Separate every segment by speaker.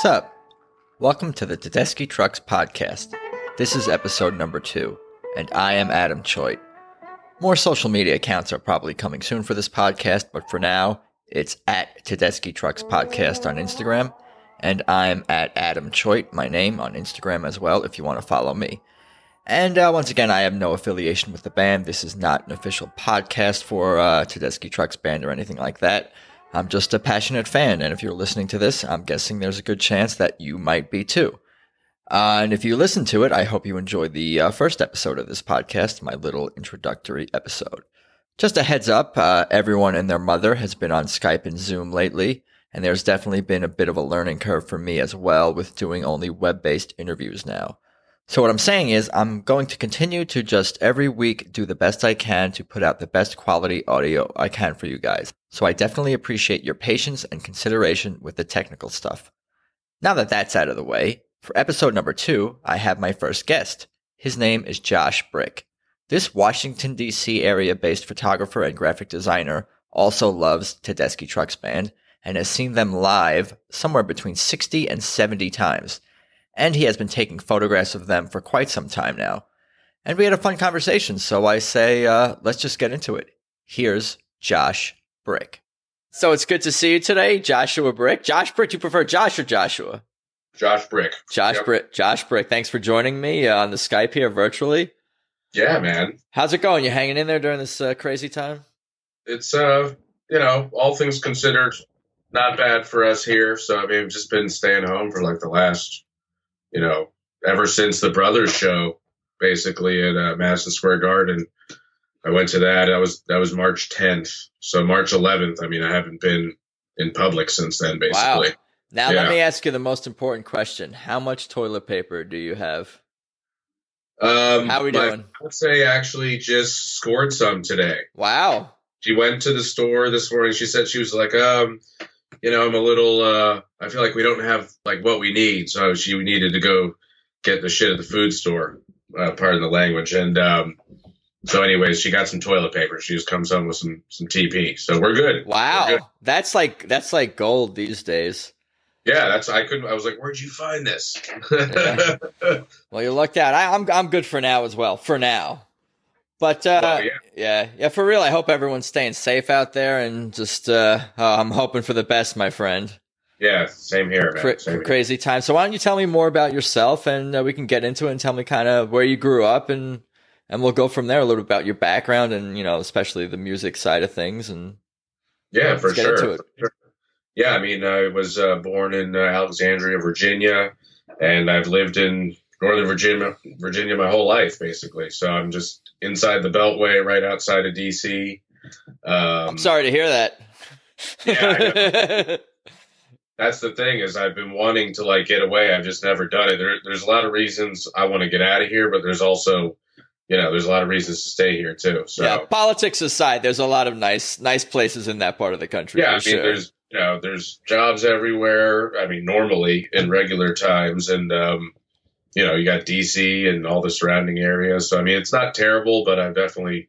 Speaker 1: What's up? Welcome to the Tedeschi Trucks Podcast. This is episode number 2, and I am Adam Choate. More social media accounts are probably coming soon for this podcast, but for now, it's at Tedeschi Trucks Podcast on Instagram, and I'm at Adam Choate, my name, on Instagram as well, if you want to follow me. And once again, I have no affiliation with the band. This is not an official podcast for Tedeschi Trucks Band or anything like that. I'm just a passionate fan, and if you're listening to this, I'm guessing there's a good chance that you might be too. And if you listen to it, I hope you enjoyed the first episode of this podcast, my little introductory episode. Just a heads up, everyone and their mother has been on Skype and Zoom lately, and there's definitely been a bit of a learning curve for me as well with doing only web-based interviews now. So what I'm saying is I'm going to continue to just every week do the best I can to put out the best quality audio I can for you guys. So I definitely appreciate your patience and consideration with the technical stuff. Now that that's out of the way, for episode number 2, I have my first guest. His name is Josh Brick. This Washington, D.C. area-based photographer and graphic designer also loves Tedeschi Trucks Band and has seen them live somewhere between 60 and 70 times. And he has been taking photographs of them for quite some time now. And we had a fun conversation, so I say, let's just get into it. Here's Josh Brick. So it's good to see you today, Joshua Brick. Josh Brick, do you prefer Josh or Joshua?
Speaker 2: Josh Brick.
Speaker 1: Josh Brick, thanks for joining me on the Skype here virtually.
Speaker 2: Yeah, man.
Speaker 1: How's it going? You hanging in there during this crazy time?
Speaker 2: It's, all things considered, not bad for us here. So, I mean, we've just been staying home for like the last, ever since the Brothers show, basically at Madison Square Garden. I went to that. That was March 10th. So March 11th, I mean, I haven't been in public since then, basically.
Speaker 1: Wow. Now let me ask you the most important question. How much toilet paper do you have? How are we doing?
Speaker 2: I'd say actually just scored some today.
Speaker 1: Wow.
Speaker 2: She went to the store this morning. She said she was like, I'm a little, I feel like we don't have like what we need. So she needed to go get the shit at the food store, pardon the language. And so anyways, she got some toilet paper. She just comes home with some TP. So we're good.
Speaker 1: Wow.
Speaker 2: We're good.
Speaker 1: That's like gold these days.
Speaker 2: Yeah, I was like, where'd you find this?
Speaker 1: Yeah. Well, you lucked out. I'm good for now as well. For now. But yeah, for real, I hope everyone's staying safe out there and just I'm hoping for the best, my friend.
Speaker 2: Yeah, same here, man.
Speaker 1: Crazy time. So why don't you tell me more about yourself and we can get into it and tell me kind of where you grew up and we'll go from there a little bit about your background and, especially the music side of things. And
Speaker 2: yeah, for sure.
Speaker 1: Into it.
Speaker 2: Yeah, I mean, I was born in Alexandria, Virginia, and I've lived in Northern Virginia my whole life, basically. So I'm just inside the Beltway, right outside of D.C.
Speaker 1: I'm sorry to hear that.
Speaker 2: Yeah, that's the thing is I've been wanting to get away. I've just never done it. There's a lot of reasons I want to get out of here, but there's also, there's a lot of reasons to stay here too. So
Speaker 1: yeah, politics aside, there's a lot of nice places in that part of the country.
Speaker 2: Yeah,
Speaker 1: sure.
Speaker 2: There's jobs everywhere. I mean, normally in regular times, and you got DC and all the surrounding areas. So I mean, it's not terrible, but I definitely,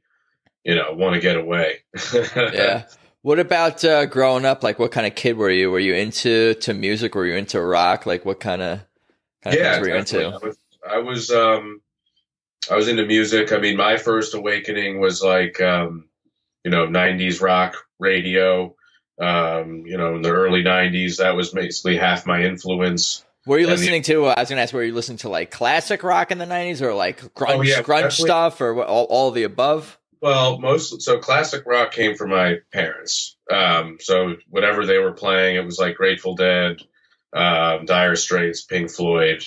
Speaker 2: want to get away.
Speaker 1: Yeah. What about growing up? Like, what kind of kid were you? Were you into music? Were you into rock? Like, what kind of things were you into?
Speaker 2: I was into music. I mean, my first awakening was 90s rock radio. In the early 90s, that was basically half my influence.
Speaker 1: Were you listening to, I was going to ask, were you listening to like classic rock in the 90s or like grunge stuff or all of the above?
Speaker 2: Well, so classic rock came from my parents. So whatever they were playing, it was like Grateful Dead, Dire Straits, Pink Floyd,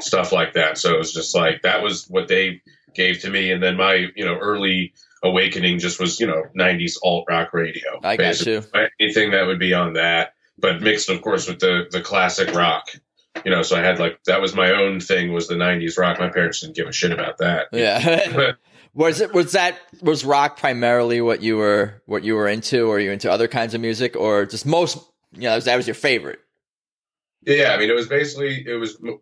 Speaker 2: stuff like that. So it was just like, that was what they gave to me. And then my, early awakening just was, 90s alt rock radio.
Speaker 1: I got you.
Speaker 2: Anything that would be on that, but mixed, of course, with the classic rock. So I had that was my own thing, was the 90s rock. My parents didn't give a shit about that.
Speaker 1: Yeah. Was rock primarily what you were into, or are you into other kinds of music, or just that was your favorite?
Speaker 2: Yeah, I mean, it was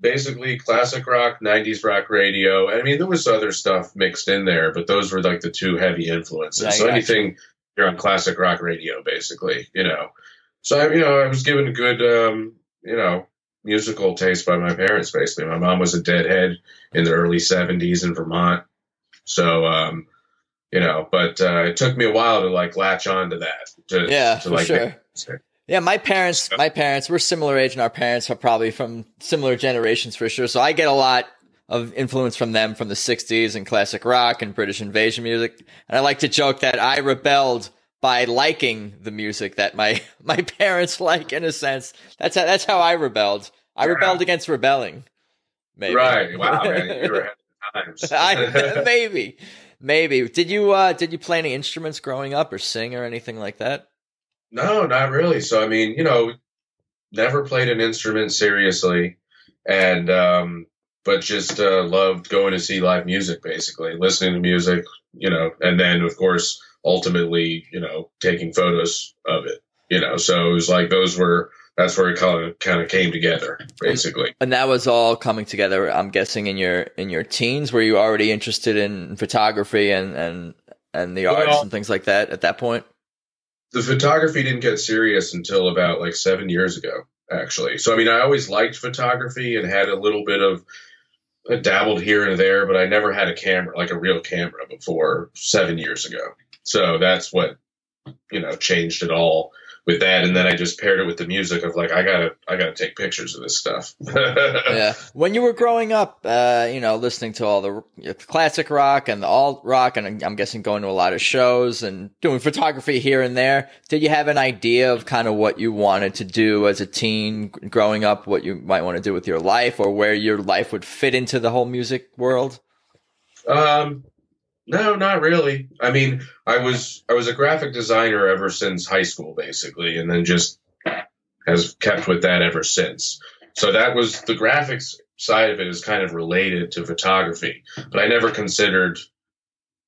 Speaker 2: basically classic rock, 90s rock radio. I mean, there was other stuff mixed in there, but those were like the two heavy influences. So anything you're on classic rock radio, basically, So I was given a good musical taste by my parents, basically. My mom was a Deadhead in the early 70s in Vermont. So, but it took me a while to like latch on to that.
Speaker 1: For
Speaker 2: like,
Speaker 1: sure. Yeah, my parents, we're similar age, and our parents are probably from similar generations for sure. So I get a lot of influence from them from the 60s and classic rock and British invasion music. And I like to joke that I rebelled by liking the music that my parents like, in a sense. That's how I rebelled. I rebelled against rebelling. Maybe.
Speaker 2: Right. Wow, man. You were ahead of times.
Speaker 1: Maybe. Did you play any instruments growing up or sing or anything like that?
Speaker 2: No, not really. So, I mean, never played an instrument seriously, and but just loved going to see live music, basically listening to music, and then of course ultimately, taking photos of it, so it was like that's where it kind of came together, basically.
Speaker 1: And that was all coming together, I'm guessing, in your teens. Were you already interested in photography and the arts and things like that at that point?
Speaker 2: The photography didn't get serious until about like 7 years ago, actually. So, I mean, I always liked photography and had a little bit of dabbled here and there, but I never had a camera, like a real camera, before 7 years ago. So that's what, changed it all with that. And then I just paired it with the music of like, I gotta take pictures of this stuff.
Speaker 1: Yeah. When you were growing up, listening to all the classic rock and the alt rock, and I'm guessing going to a lot of shows and doing photography here and there, did you have an idea of kind of what you wanted to do as a teen growing up, what you might want to do with your life, or where your life would fit into the whole music world?
Speaker 2: No, not really. I mean, I was a graphic designer ever since high school, basically, and then just has kept with that ever since. So that was the graphics side of it is kind of related to photography, but I never considered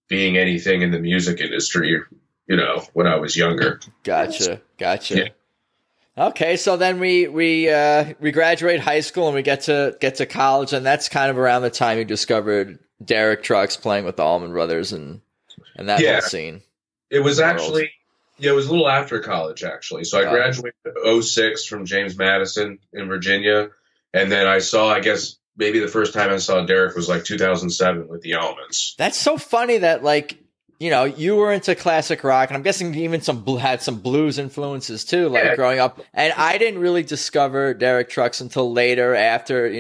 Speaker 2: being anything in the music industry, when I was younger.
Speaker 1: Gotcha. Yeah. Okay, so then we graduate high school and we get to college, and that's kind of around the time you discovered Derek Trucks playing with the Allman Brothers and that whole scene.
Speaker 2: It was actually, it was a little after college, actually. So I graduated in 06 from James Madison in Virginia. And then I guess maybe the first time I saw Derek was like 2007 with the Allmans.
Speaker 1: That's so funny that you were into classic rock, and I'm guessing you even had some blues influences too, growing up. And I didn't really discover Derek Trucks until later, after,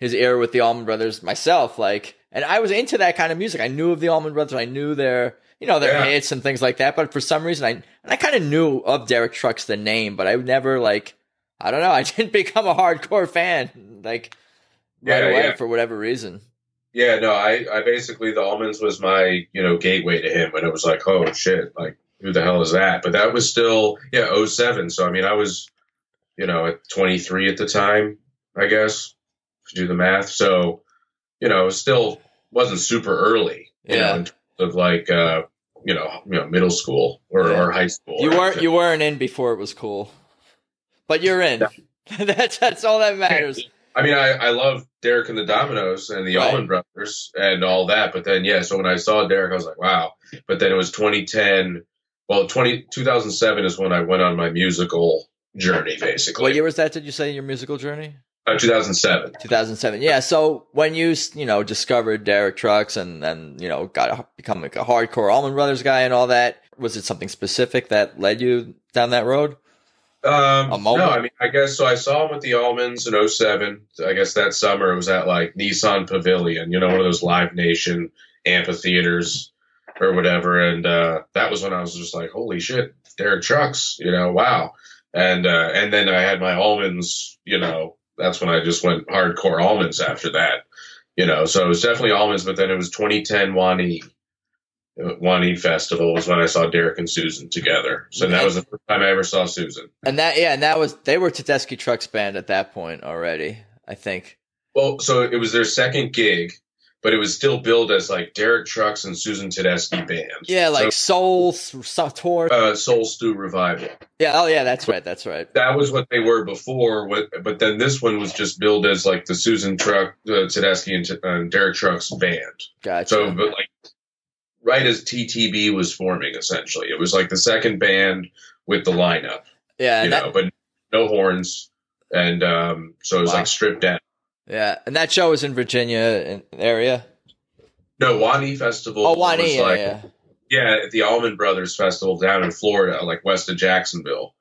Speaker 1: his era with the Allman Brothers myself, and I was into that kind of music. I knew of the Allman Brothers. I knew their hits and things like that. But for some reason, I kind of knew of Derek Trucks, the name, but I would never I don't know. I didn't become a hardcore fan right away for whatever reason.
Speaker 2: Yeah, no, I basically, the Allmans was my, gateway to him. And it was like, oh shit, who the hell is that? But that was still, 07. So, I mean, I was, at 23 at the time, I guess. Do the math. So, it still wasn't super early, in terms of middle school or high school.
Speaker 1: You weren't in before it was cool, but you're in. Yeah. That's all that matters.
Speaker 2: I mean, I love Derek and the Dominoes and the Allman Brothers and all that. But then, so when I saw Derek, I was like, wow. But then it was 2010. Well, 2007 is when I went on my musical journey, basically.
Speaker 1: What year was that? Did you say your musical journey?
Speaker 2: 2007.
Speaker 1: 2007. Yeah. So when you discovered Derek Trucks and got to become like a hardcore Allman Brothers guy and all that, was it something specific that led you down that road?
Speaker 2: No, I mean, I guess so. I saw him with the Allmans in 07. I guess that summer it was at Nissan Pavilion, one of those Live Nation amphitheaters or whatever. And that was when I was just like, holy shit, Derek Trucks, wow. And then I had my Allmans, that's when I just went hardcore Allmans after that, so it was definitely Allmans, but then it was 2010 Wani Festival was when I saw Derek and Susan together. So that was the first time I ever saw Susan.
Speaker 1: And they were Tedeschi Trucks Band at that point already, I think.
Speaker 2: Well, so it was their second gig, but it was still billed as Derek Trucks and Susan Tedeschi Band.
Speaker 1: Yeah, Soul Tour.
Speaker 2: Soul Stew Revival.
Speaker 1: Yeah, oh yeah, that's right.
Speaker 2: That was what they were before, but then this one was just billed as the Susan Tedeschi and Derek Trucks Band.
Speaker 1: Gotcha.
Speaker 2: So, but right as TTB was forming, essentially. It was the second band with the lineup.
Speaker 1: Yeah.
Speaker 2: But no horns, And so it was like stripped down.
Speaker 1: Yeah, and that show was in Virginia area.
Speaker 2: No, Wani Festival.
Speaker 1: Oh, Wani,
Speaker 2: at the Allman Brothers Festival down in Florida, like west of Jacksonville,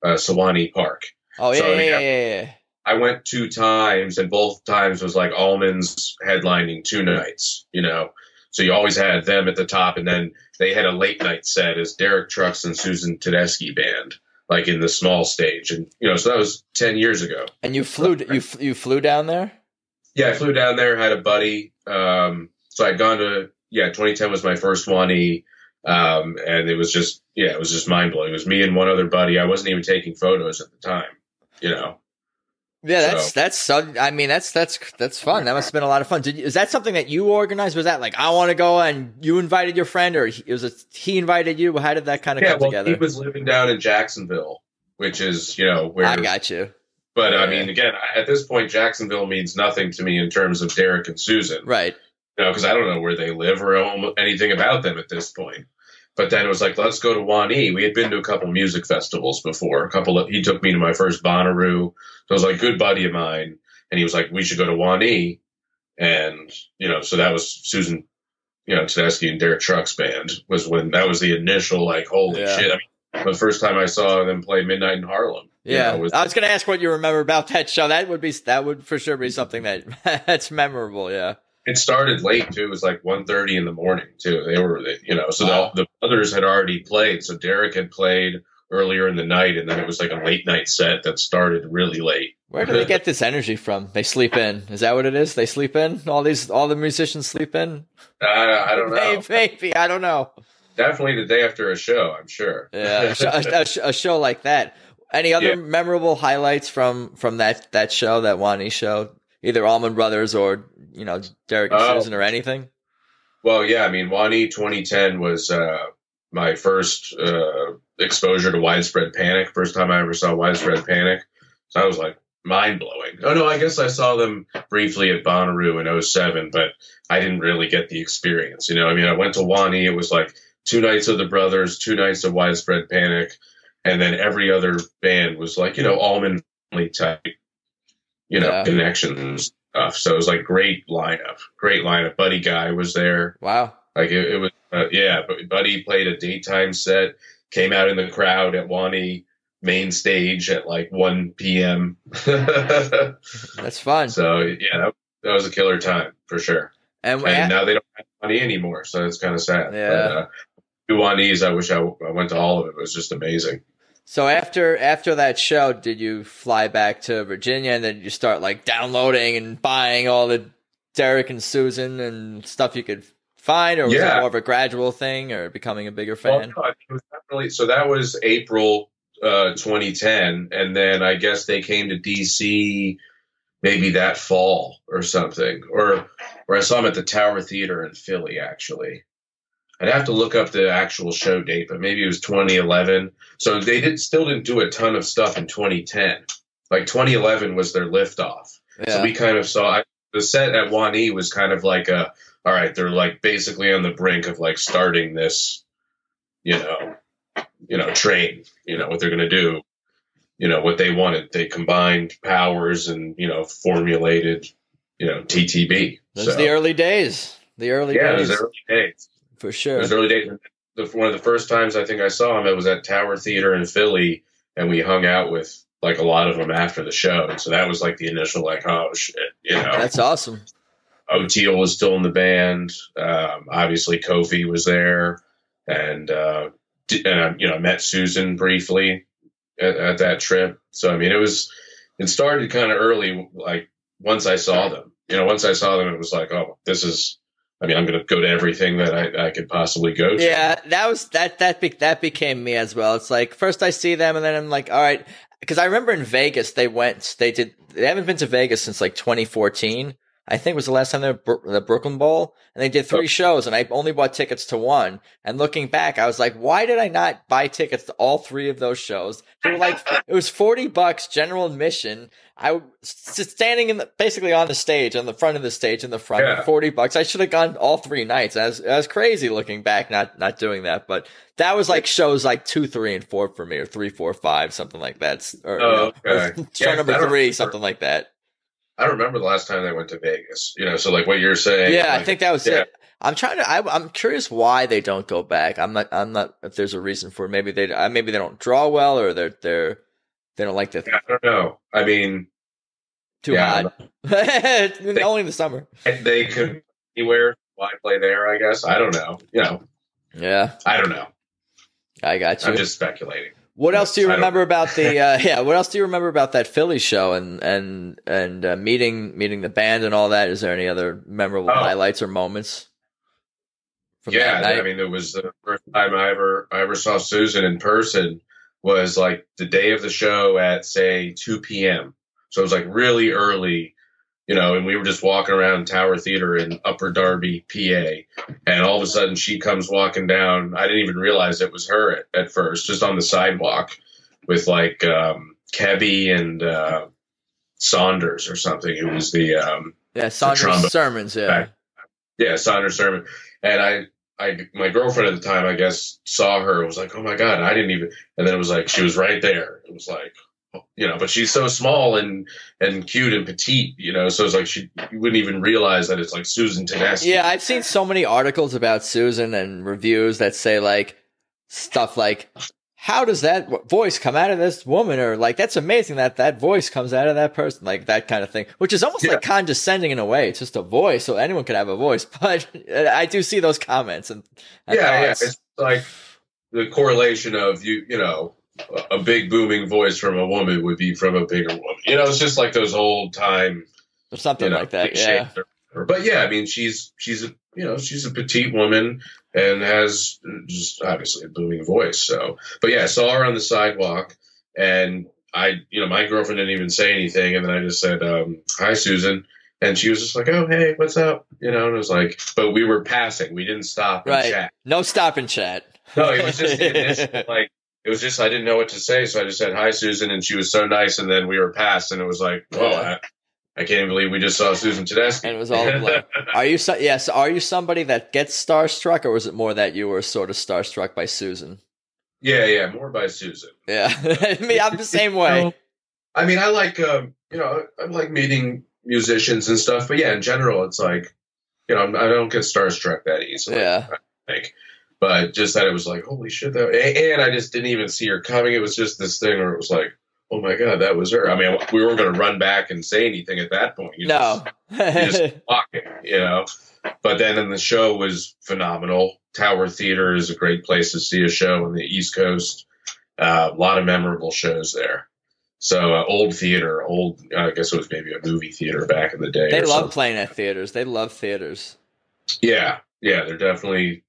Speaker 2: Sewanee Park.
Speaker 1: Oh, yeah.
Speaker 2: I went 2 times, and both times was like Allman's headlining 2 nights, you know. So you always had them at the top, and then they had a late night set as Derek Trucks and Susan Tedeschi Band, like in the small stage, and you know, so that was 10 years ago.
Speaker 1: And you flew down there? Yeah,
Speaker 2: I flew down there. Had a buddy. So I'd gone to 2010 was my first Wani, and it was just mind blowing. It was me and one other buddy. I wasn't even taking photos at the time, you know.
Speaker 1: Yeah, that's fun. That must have been a lot of fun. Is that something that you organized? Was that like, I want to go, and you invited your friend, or he invited you? How did that kind of come together?
Speaker 2: He was living down in Jacksonville, which is, you know, where
Speaker 1: I got you.
Speaker 2: But I mean, again, at this point, Jacksonville means nothing to me in terms of Derek and Susan,
Speaker 1: right?
Speaker 2: You know, because I don't know where they live or anything about them at this point. But then it was like, let's go to Wani. We had been to a couple music festivals before. He took me to my first Bonnaroo. So I was like, good buddy of mine. And he was like, we should go to Wani. And, you know, so that was Susan, you know, Tedeschi and Derek Trucks Band that was the initial, like, holy shit. I mean, the first time I saw them play Midnight in Harlem.
Speaker 1: Yeah. You know, I was going to ask what you remember about that show. That would for sure be something that's memorable. Yeah.
Speaker 2: It started late too. It was like 1:30 in the morning too. They were, you know, so the others had already played. So Derek had played earlier in the night, and then it was like a late night set that started really late.
Speaker 1: Where do they get this energy from? They sleep in. Is that what it is? They sleep in? All the musicians sleep in?
Speaker 2: I don't know.
Speaker 1: Maybe. I don't know.
Speaker 2: Definitely the day after a show, I'm sure.
Speaker 1: Yeah, a show like that. Any other memorable highlights from that show, that Wani show? Either Allman Brothers or, you know, Derek and Susan or anything?
Speaker 2: Well, yeah, I mean, Wani 2010 was my first exposure to Widespread Panic. First time I ever saw Widespread Panic. So I was like, mind-blowing. Oh, no, I guess I saw them briefly at Bonnaroo in 07, but I didn't really get the experience. You know, I mean, I went to Wani. It was like 2 nights of the Brothers, 2 nights of Widespread Panic, and then every other band was like, you know, Allman type, you know, connections and stuff. So it was like great lineup. Buddy Guy was there.
Speaker 1: Wow.
Speaker 2: Like it was, Buddy played a daytime set, came out in the crowd at Wani main stage at like 1 p.m.
Speaker 1: That's fun.
Speaker 2: So yeah, that was a killer time for sure. And now they don't have Wani anymore. So it's kind of sad.
Speaker 1: Yeah.
Speaker 2: But, Wanis, I wish I went to all of it. It was just amazing.
Speaker 1: So after that show, did you fly back to Virginia, and then you start like downloading and buying all the Derek and Susan and stuff you could find, or was it more of a gradual thing, or becoming a bigger fan?
Speaker 2: Well, no, it was definitely, so that was April 2010, and then I guess they came to DC maybe that fall or something, or I saw them at the Tower Theater in Philly, actually. I'd have to look up the actual show date, but maybe it was 2011. So they still didn't do a ton of stuff in 2010. Like 2011 was their liftoff. Yeah. So we kind of saw the set at Wani was kind of like all right, they're like basically on the brink of like starting this, you know, train, you know, what they're going to do, you know, what they wanted. They combined powers and, you know, formulated, you know, TTB.
Speaker 1: Those are the early days.
Speaker 2: It was the early days.
Speaker 1: For sure.
Speaker 2: It was early days. One of the first times I think I saw him, it was at Tower Theater in Philly, and we hung out with like a lot of them after the show. And so that was like the initial, like, oh shit, you know.
Speaker 1: That's awesome.
Speaker 2: O'Teal was still in the band. Obviously Kofi was there, and you know, met Susan briefly at that trip. So I mean, it started kind of early. Like once I saw them, it was like, oh, this is. I mean, I'm going to go to everything that I could possibly go to.
Speaker 1: Yeah, that became me as well. It's like first I see them, and then I'm like, all right, because I remember in Vegas they haven't been to Vegas since like 2014. I think was the last time they were the Brooklyn Bowl, and they did 3 shows, and I only bought tickets to 1. And looking back, I was like, why did I not buy tickets to all 3 of those shows? They were like, it was $40 general admission. I was standing basically on the stage, on the front of the stage in the front, $40. I should have gone all 3 nights. I was crazy looking back, not doing that, but that was like shows like 2, 3, and 4 for me, or 3, 4, 5, something like that. Or,
Speaker 2: okay.
Speaker 1: Or show number 3, something like that.
Speaker 2: I don't remember the last time they went to Vegas, so like what you're saying.
Speaker 1: Yeah,
Speaker 2: like,
Speaker 1: I think that was it. I'm curious why they don't go back. I'm not, if there's a reason for it. Maybe they don't draw well, or they don't like the.
Speaker 2: I don't know. I mean,
Speaker 1: too hot. Only in the summer.
Speaker 2: They could anywhere. Why play there? I guess. I don't know.
Speaker 1: Yeah.
Speaker 2: I don't know.
Speaker 1: I got you.
Speaker 2: I'm just speculating.
Speaker 1: What else do you remember about the? What else do you remember about that Philly show and meeting the band and all that? Is there any other memorable highlights or moments?
Speaker 2: Yeah, I mean, it was the first time I ever saw Susan in person. Was like the day of the show at say 2 p.m. So it was like really early, and we were just walking around Tower Theater in Upper Darby, PA, and all of a sudden she comes walking down. I didn't even realize it was her at first, just on the sidewalk with like Kebby and Saunders or something. It was the
Speaker 1: Saunders Sermons,
Speaker 2: Saunders Sermon, and my girlfriend at the time, I guess, saw her and was like, oh my God, I didn't even, and then it was like, she was right there. It was like, but she's so small and cute and petite, so it's like you wouldn't even realize that it's like Susan Tedeschi.
Speaker 1: Yeah, I've seen so many articles about Susan and reviews that say like stuff like, how does that voice come out of this woman? Or like, that's amazing that voice comes out of that person, like that kind of thing, which is almost like condescending in a way. It's just a voice, so anyone could have a voice. But I do see those comments and
Speaker 2: it's like the correlation of a big booming voice from a woman would be from a bigger woman. It's just like those old time
Speaker 1: or something like that. Yeah.
Speaker 2: But yeah, I mean, she's a petite woman and has just obviously a booming voice. So, but yeah, I saw her on the sidewalk, and my girlfriend didn't even say anything, and then I just said, "Hi, Susan," and she was just like, "Oh, hey, what's up?" And it was like, but we were passing, we didn't stop and chat.
Speaker 1: No stop and chat.
Speaker 2: No, it was just like. It was just I didn't know what to say, so I just said, "Hi, Susan," and she was so nice. And then we were past, and it was like, "Whoa, I can't even believe we just saw Susan Tedeschi."
Speaker 1: And it was all like, are you somebody that gets starstruck, or was it more that you were sort of starstruck by Susan?
Speaker 2: Yeah, more by Susan.
Speaker 1: Yeah, I mean, I'm the same way.
Speaker 2: I mean, I like I like meeting musicians and stuff, but yeah, in general, it's like I don't get starstruck that easily.
Speaker 1: Yeah,
Speaker 2: I think. But just that it was like, holy shit, and I just didn't even see her coming. It was just this thing where it was like, oh my God, that was her. I mean, we weren't going to run back and say anything at that point. You just walking, But then the show was phenomenal. Tower Theater is a great place to see a show on the East Coast. A lot of memorable shows there. So old theater, I guess it was maybe a movie theater back in the day.
Speaker 1: They love playing at theaters. They love theaters.
Speaker 2: Yeah, they're definitely.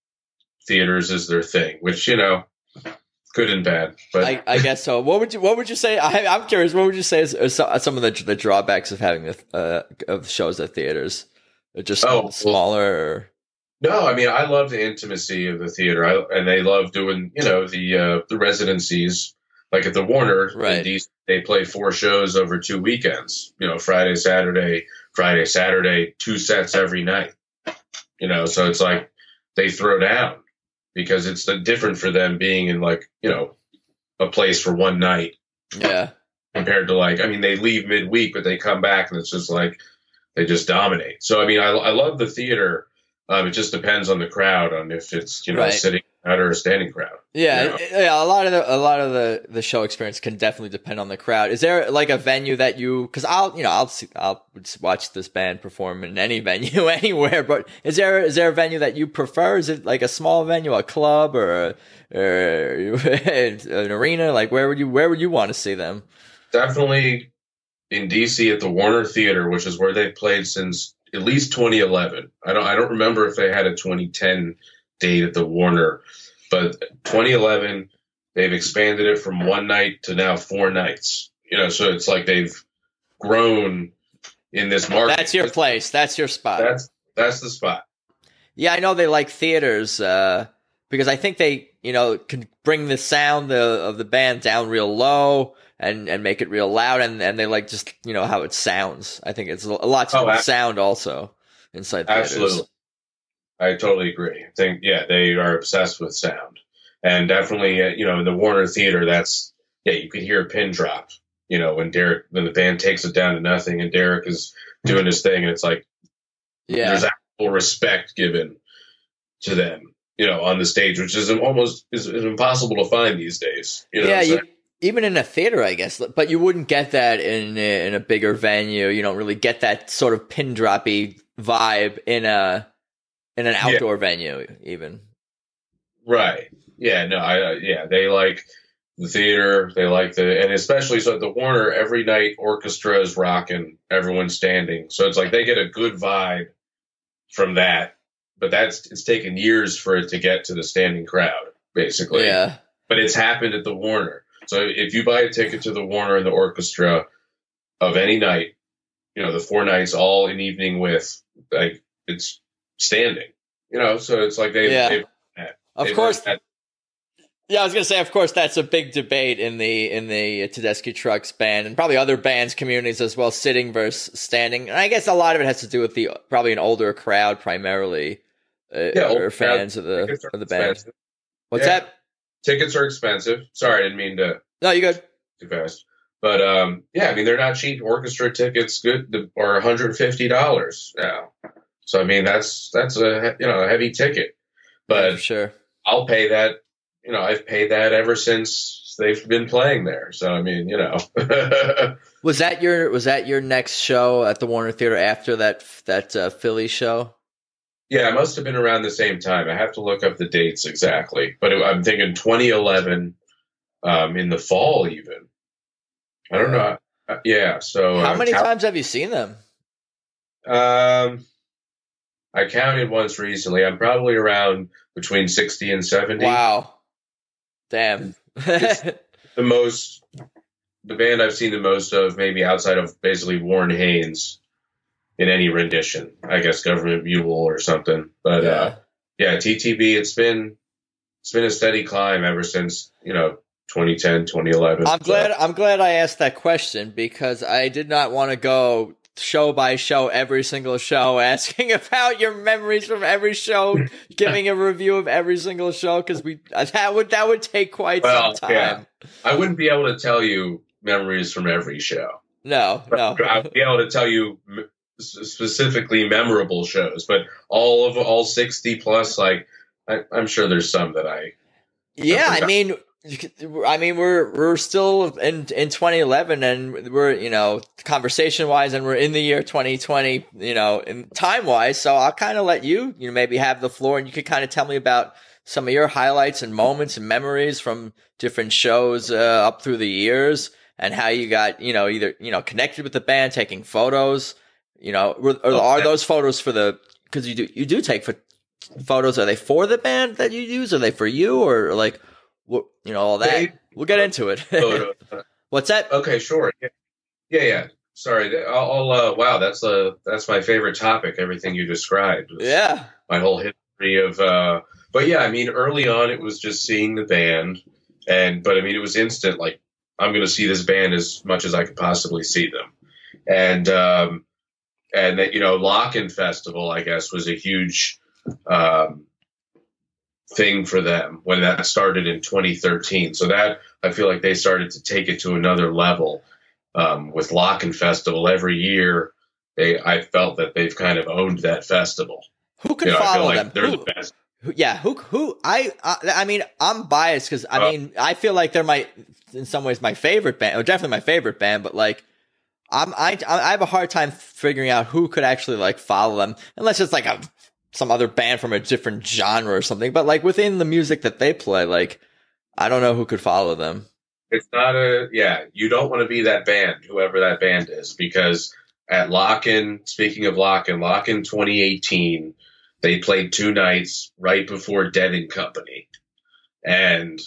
Speaker 2: Theaters is their thing, which good and bad. But
Speaker 1: I guess so. What would you say? I'm curious. What would you say is some of the drawbacks of having of shows at theaters? Just smaller. Or?
Speaker 2: No, I mean I love the intimacy of the theater, and they love doing the residencies like at the Warner.
Speaker 1: Right.
Speaker 2: In DC, they play 4 shows over 2 weekends. Friday, Saturday, 2 sets every night. So it's like they throw down. Because it's different for them being in a place for one night.
Speaker 1: Yeah.
Speaker 2: Compared to they leave midweek, but they come back and it's just like they just dominate. So I mean, I love the theater. It just depends on the crowd, on if it's sitting crowd or a standing crowd.
Speaker 1: Yeah, a lot of the show experience can definitely depend on the crowd. Is there like a venue that because I'll watch this band perform in any venue anywhere, but is there a venue that you prefer? Is it like a small venue, a club, or an arena? Like where would you want to see them?
Speaker 2: Definitely in DC at the Warner Theater, which is where they've played since at least 2011. I don't remember if they had a 2010 date at the Warner, but 2011 they've expanded it from one night to now 4 nights. So it's like they've grown in this market.
Speaker 1: That's your place. That's your spot.
Speaker 2: That's the spot.
Speaker 1: Yeah, I know they like theaters because I think they, can bring the sound of the band down real low and make it real loud, and they like just, how it sounds. I think it's a lot to do with sound also inside theaters.
Speaker 2: Absolutely. I totally agree. I think, they are obsessed with sound. And definitely, in the Warner Theater, you could hear a pin drop, when the band takes it down to nothing and Derek is doing his thing, and it's like, there's actual respect given to them, on the stage, which is almost is impossible to find these days.
Speaker 1: Even in a theater, I guess, but you wouldn't get that in a bigger venue. You don't really get that sort of pin droppy vibe in an outdoor venue, even.
Speaker 2: Right. Yeah. No. They like the theater. They like and especially so at the Warner, every night orchestra is rocking, everyone's standing, so it's like they get a good vibe from that. But it's taken years for it to get to the standing crowd, basically.
Speaker 1: Yeah.
Speaker 2: But it's happened at the Warner. So if you buy a ticket to the Warner and the orchestra of any night, the 4 nights all in evening with, like, it's standing, so it's like they
Speaker 1: of course. Yeah, I was gonna say, of course, that's a big debate in the Tedeschi Trucks Band and probably other bands communities as well, sitting versus standing. And I guess a lot of it has to do with probably an older crowd primarily, or fans of the band. What's that?
Speaker 2: Tickets are expensive. Sorry, I didn't mean to.
Speaker 1: No, you good?
Speaker 2: Too fast. But they're not cheap. Orchestra tickets are $150 now. So I mean, that's a heavy ticket. But
Speaker 1: for sure,
Speaker 2: I'll pay that. I've paid that ever since they've been playing there. So I mean,
Speaker 1: Was that your next show at the Warner Theater after that Philly show?
Speaker 2: Yeah, it must have been around the same time. I have to look up the dates exactly, but I'm thinking 2011, in the fall even. I don't know. Yeah. So
Speaker 1: how many times have you seen them?
Speaker 2: I counted once recently. I'm probably around between 60 and 70.
Speaker 1: Wow. Damn.
Speaker 2: The band I've seen the most of, maybe outside of basically Warren Haynes in any rendition, I guess Government Mule or something. But TTB, it's been a steady climb ever since, 2010, 2011.
Speaker 1: I'm glad I asked that question, because I did not want to go show by show, every single show, asking about your memories from every show, giving a review of every single show, because that would take quite some time.
Speaker 2: Yeah. I wouldn't be able to tell you memories from every show.
Speaker 1: No.
Speaker 2: I would be able to tell you specifically memorable shows, but all 60 plus, like, I'm sure there's some that I.
Speaker 1: Yeah, I mean, we're still in 2011, and we're, conversation wise, and we're in the year 2020, in time wise. So I'll kind of let you, maybe have the floor, and you could kind of tell me about some of your highlights and moments and memories from different shows up through the years, and how you got, either, connected with the band, taking photos, are those photos because you do take photos, are they for the band that you use? Are they for you, or like, all that? We'll get into it. What's that?
Speaker 2: Okay, sure. Yeah. Sorry. Wow, that's my favorite topic. Everything you described.
Speaker 1: Yeah.
Speaker 2: My whole history of, but yeah, I mean, early on it was just seeing the band, but I mean, it was instant. Like, I'm going to see this band as much as I could possibly see them. And that, Lock-In Festival, I guess, was a huge, thing for them when that started in 2013. So that, I feel like they started to take it to another level, with Lock-In Festival. Every year, I felt that they've kind of owned that festival.
Speaker 1: Who can follow them?
Speaker 2: They're the best.
Speaker 1: I mean, I'm biased because I feel like they're in some ways my favorite band, or definitely my favorite band, but like, I have a hard time figuring out who could actually like follow them, unless it's like some other band from a different genre or something. But like within the music that they play, like, I don't know who could follow them.
Speaker 2: It's not you don't want to be that band, whoever that band is, because at Lock-In, speaking of Lock-In 2018, they played 2 nights right before Dead and Company. And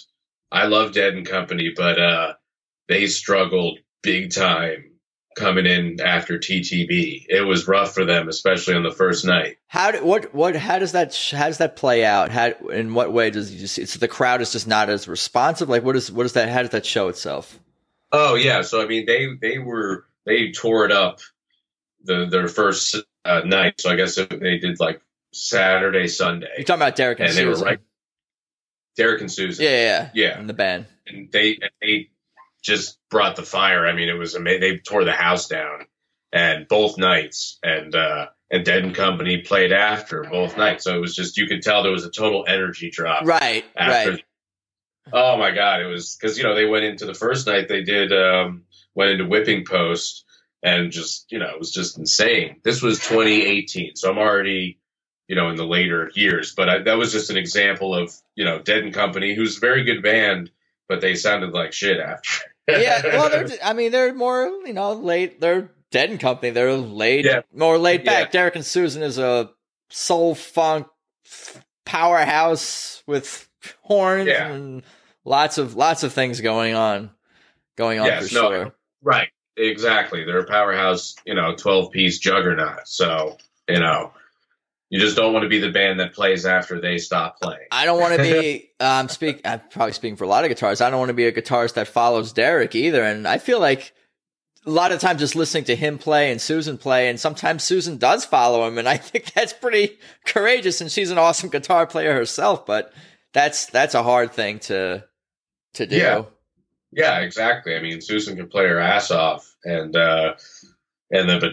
Speaker 2: I love Dead and Company, but they struggled big time coming in after TTB. It was rough for them, especially on the first night.
Speaker 1: How does that play out? In what way does you see? So the crowd is just not as responsive. Like what is that? How does that show itself?
Speaker 2: Oh yeah, so I mean they tore it up their first night. So I guess they did like Saturday, Sunday.
Speaker 1: You're talking about Derek and Susan.
Speaker 2: They were right. Derek and Susan.
Speaker 1: Yeah. And the band.
Speaker 2: And they just brought the fire. I mean, it was amazing. They tore the house down, and both nights, and Dead and Company played after both nights. So it was just, you could tell there was a total energy drop.
Speaker 1: Right.
Speaker 2: Oh my God. It was because, they went into the first night, they did, went into Whipping Post, and just, it was just insane. This was 2018. So I'm already, in the later years, but that was just an example of, Dead and Company, who's a very good band, but they sounded like shit after.
Speaker 1: Yeah. Well, they're more, late. They're Dead and Company. They're more laid back.
Speaker 2: Yeah.
Speaker 1: Derek and Susan is a soul funk powerhouse with horns and lots of things going on for sure.
Speaker 2: Right. Exactly. They're a powerhouse, 12-piece juggernaut. So, you just don't want to be the band that plays after they stop playing.
Speaker 1: I don't want to be, I'm probably speaking for a lot of guitarists. I don't want to be a guitarist that follows Derek either. And I feel like a lot of times just listening to him play and Susan play, and sometimes Susan does follow him. And I think that's pretty courageous, and she's an awesome guitar player herself, but that's a hard thing to do.
Speaker 2: Yeah, exactly. I mean, Susan can play her ass off, but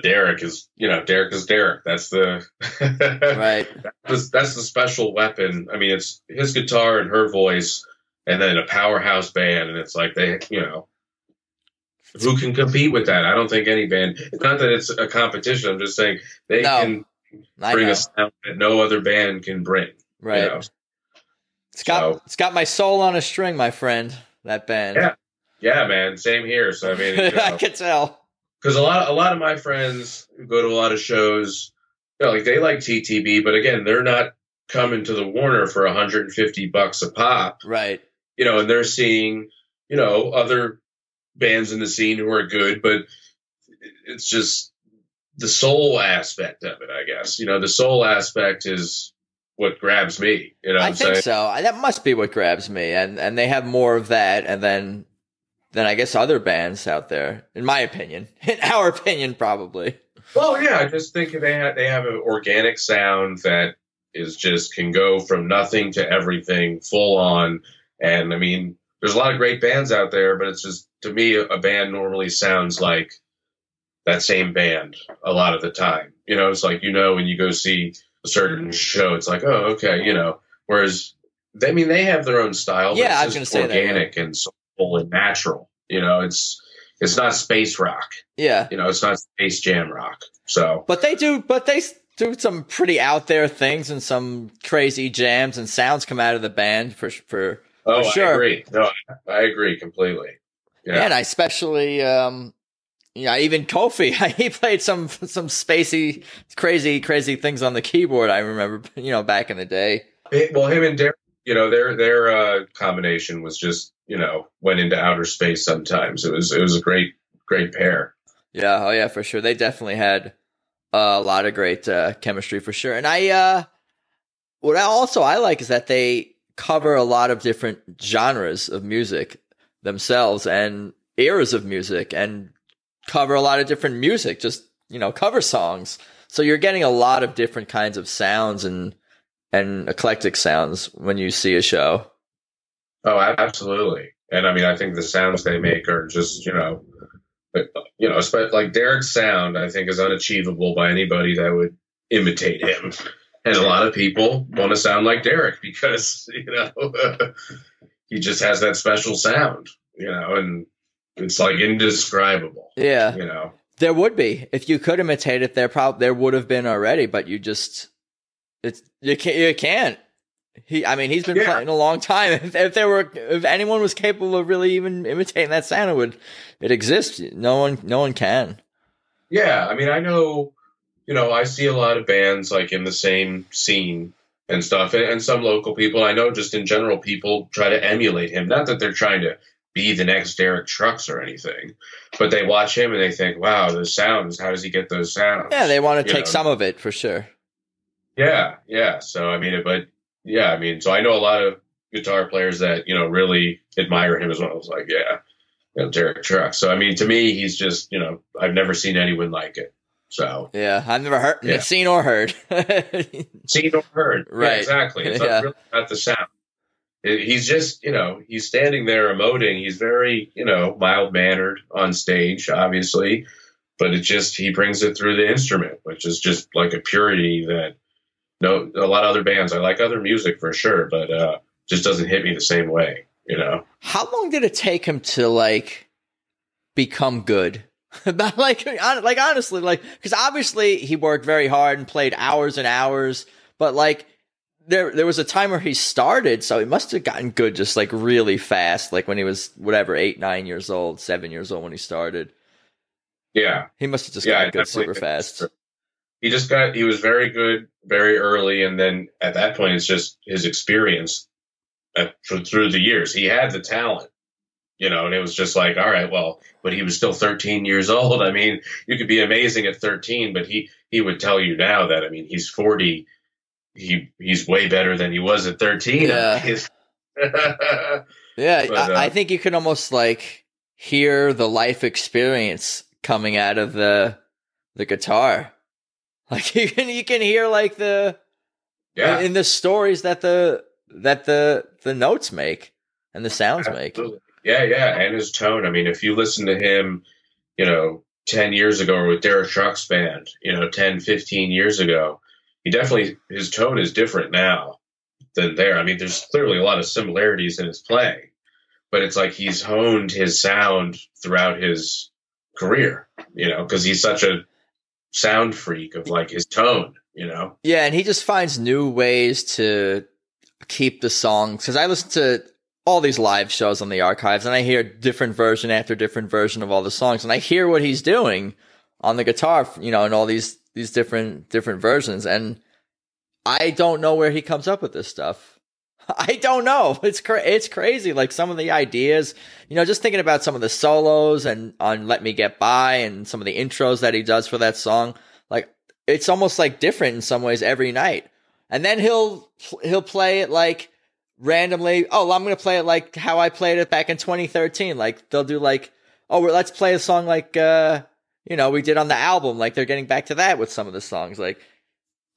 Speaker 2: Derek is Derek. That's the
Speaker 1: right.
Speaker 2: That's the special weapon. I mean, it's his guitar and her voice, and then a powerhouse band, and it's like who can compete with that? I don't think any band. It's not that it's a competition. I'm just saying they can bring a sound that no other band can bring.
Speaker 1: Right. It's got my soul on a string, my friend. That band.
Speaker 2: Yeah, man. Same here. So I mean,
Speaker 1: I can tell.
Speaker 2: Because a lot of my friends who go to a lot of shows, they like TTB, but again, they're not coming to the Warner for $150 a pop,
Speaker 1: right?
Speaker 2: And they're seeing, other bands in the scene who are good, but it's just the soul aspect of it, I guess. The soul aspect is what grabs me.
Speaker 1: I think so. That must be what grabs me, and they have more of that, and then I guess other bands out there, in my opinion, in our opinion, probably.
Speaker 2: Well, yeah, I just think they have an organic sound that is just can go from nothing to everything, full on. And I mean, there's a lot of great bands out there, but it's just, to me, a band normally sounds like that same band a lot of the time. It's like, when you go see a certain show, it's like, oh, okay, Whereas, they have their own style. But
Speaker 1: yeah,
Speaker 2: it's just organic and soulful and natural. It's not space rock.
Speaker 1: Yeah.
Speaker 2: It's not space jam rock. So,
Speaker 1: but they do some pretty out there things, and some crazy jams and sounds come out of the band for sure.
Speaker 2: I agree. No, I agree completely.
Speaker 1: Yeah. And I especially, even Kofi, he played some spacey, crazy things on the keyboard. I remember, back in the day.
Speaker 2: Well, him and Derek, their combination was just, went into outer space sometimes. It was a great pair.
Speaker 1: Yeah. Oh yeah, for sure. They definitely had a lot of great chemistry for sure. And what I like is that they cover a lot of different genres of music themselves and eras of music, and cover a lot of different music, just, cover songs. So you're getting a lot of different kinds of sounds and eclectic sounds when you see a show.
Speaker 2: Oh, absolutely. And I mean, I think the sounds they make are just, like Derek's sound, I think, is unachievable by anybody that would imitate him. And a lot of people want to sound like Derek because, he just has that special sound, and it's like indescribable.
Speaker 1: Yeah. There would be. If you could imitate it, there would have been already, but you can't. He's been playing a long time. If anyone was capable of really even imitating that sound, it exists. No one can.
Speaker 2: Yeah, I mean, I know, I see a lot of bands like in the same scene and stuff, and some local people. I know just in general, people try to emulate him. Not that they're trying to be the next Derek Trucks or anything, but they watch him and they think, wow, those sounds, how does he get those sounds?
Speaker 1: Yeah, they want to take some of it for sure.
Speaker 2: Yeah. So, I mean, so I know a lot of guitar players that, really admire him as well. I was like, yeah, Derek Trucks. So, I mean, to me, he's just, I've never seen anyone like it. So
Speaker 1: yeah, I've never seen or heard.
Speaker 2: Seen or heard.
Speaker 1: Right.
Speaker 2: Yeah, exactly. It's not really about the sound. He's just, he's standing there emoting. He's very, mild-mannered on stage, obviously, but he brings it through the instrument, which is just like a purity that a lot of other bands, I like other music for sure, but just doesn't hit me the same way,
Speaker 1: How long did it take him to become good? Honestly, because obviously he worked very hard and played hours and hours, but there was a time where he started, so he must have gotten good just really fast, when he was 8, 9 years old, 7 years old when he started.
Speaker 2: Yeah.
Speaker 1: He must have just gotten good super fast.
Speaker 2: He was very good very early, and then at that point it's just his experience through the years. He had the talent. And it was just all right, well, but he was still 13 years old. I mean, you could be amazing at 13, but he would tell you now that, I mean, he's 40. He's way better than he was at 13.
Speaker 1: Yeah. Yeah. But, I think you can almost hear the life experience coming out of the guitar. You can hear in the stories that the notes make and the sounds
Speaker 2: Absolutely.
Speaker 1: make.
Speaker 2: Yeah, and his tone. I mean, if you listen to him, 10 years ago, or with Derek Trucks Band, 10, 15 years ago, his tone is different now than there. I mean, there's clearly a lot of similarities in his playing, but it's he's honed his sound throughout his career, because he's such a sound freak of his tone,
Speaker 1: Yeah, and he just finds new ways to keep the songs, because I listen to all these live shows on the archives, and I hear different version after different version of all the songs, and I hear what he's doing on the guitar, in all these different versions, and I don't know where he comes up with this stuff. I don't know. It's crazy. Some of the ideas, just thinking about some of the solos and on "Let Me Get By" and some of the intros that he does for that song, it's almost different in some ways every night, and then he'll play it randomly. Oh, I'm going to play it how I played it back in 2013. They'll do let's play a song we did on the album. They're getting back to that with some of the songs.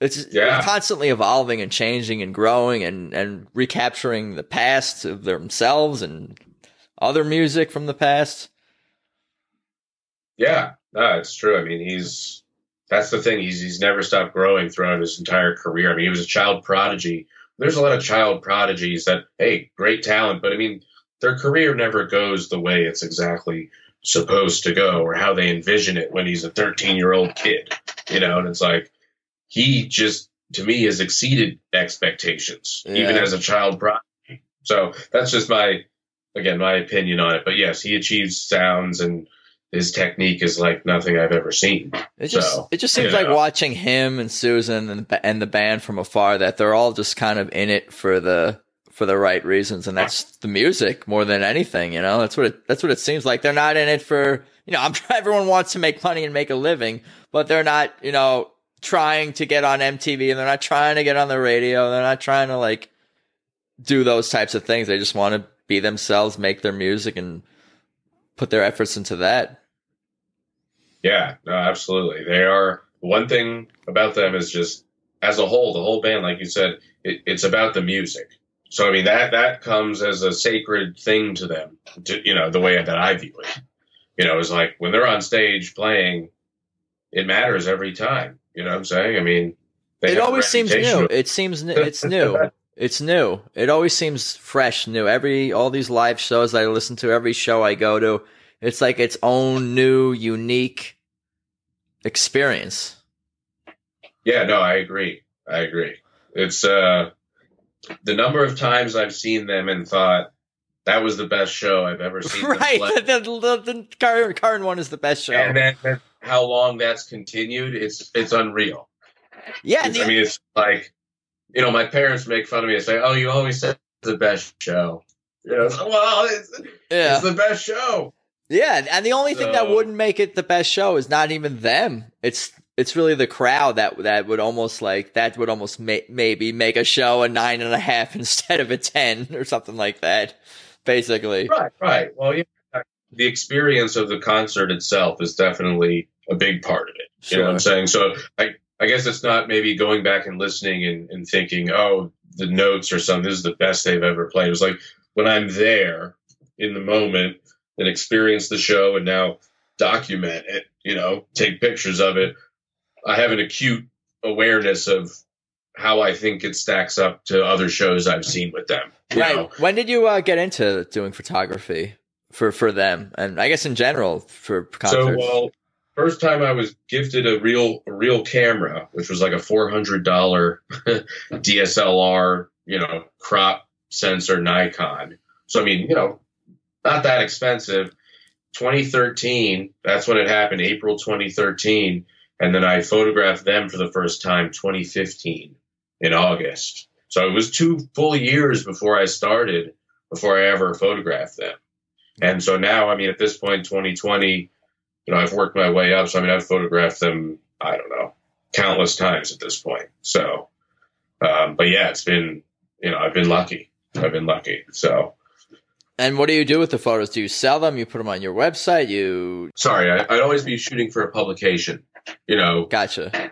Speaker 1: It's constantly evolving and changing and growing and recapturing the past of themselves and other music from the past.
Speaker 2: Yeah, no, it's true. I mean, that's the thing. He's never stopped growing throughout his entire career. I mean, he was a child prodigy. There's a lot of child prodigies that, hey, great talent, but I mean, their career never goes the way it's exactly supposed to go or how they envision it when he's a 13-year-old kid, and it's he just, to me, has exceeded expectations, even as a child prodigy. So that's just my opinion on it. But yes, he achieves sounds, and his technique is like nothing I've ever seen.
Speaker 1: It just seems like watching him and Susan and the band from afar, that they're all just kind of in it for the right reasons, and that's the music more than anything. That's what it seems like. They're not in it for everyone wants to make money and make a living, but they're not trying to get on MTV, and they're not trying to get on the radio. They're not trying to do those types of things. They just want to be themselves, make their music, and put their efforts into that.
Speaker 2: Yeah, no, absolutely. They are. One thing about them is just, as a whole, the whole band, like you said, it's about the music. So, I mean, that comes as a sacred thing to them, the way that I view it. It's when they're on stage playing, it matters every time. You know what I'm saying? I mean,
Speaker 1: it always seems new. It's new. It's new. It always seems fresh, new. All these live shows that I listen to, every show I go to, it's its own new, unique experience.
Speaker 2: Yeah, no, I agree. It's the number of times I've seen them and thought that was the best show I've ever seen.
Speaker 1: Right, the current one is the best show.
Speaker 2: And then how long that's continued, it's unreal.
Speaker 1: Yeah,
Speaker 2: I mean, it's my parents make fun of me and say, "Oh, you always said it's the best show." So, well, it's the best show.
Speaker 1: Yeah, and the only thing that wouldn't make it the best show is not even them. It's really the crowd that would almost maybe make a show a 9.5 instead of a 10 or something like that. Basically,
Speaker 2: right. Well, yeah, the experience of the concert itself is definitely a big part of it. You know what I'm saying? So I guess it's not maybe going back and listening and thinking, oh, the notes or something, this is the best they've ever played. It was like when I'm there in the moment and experience the show and now document it, take pictures of it, I have an acute awareness of how I think it stacks up to other shows I've seen with them.
Speaker 1: Right. When did you get into doing photography for them? And I guess in general for concerts?
Speaker 2: So, first time I was gifted a real camera, which was like a $400 DSLR, crop sensor Nikon. So, I mean, not that expensive. 2013, that's when it happened, April 2013. And then I photographed them for the first time 2015 in August. So it was 2 full years before I ever photographed them. And so now, I mean, at this point, 2020, I've worked my way up. So, I mean, I've photographed them, I don't know, countless times at this point. So, but yeah, it's been, I've been lucky. So.
Speaker 1: And what do you do with the photos? Do you sell them? You put them on your website?
Speaker 2: Sorry, I'd always be shooting for a publication,
Speaker 1: Gotcha.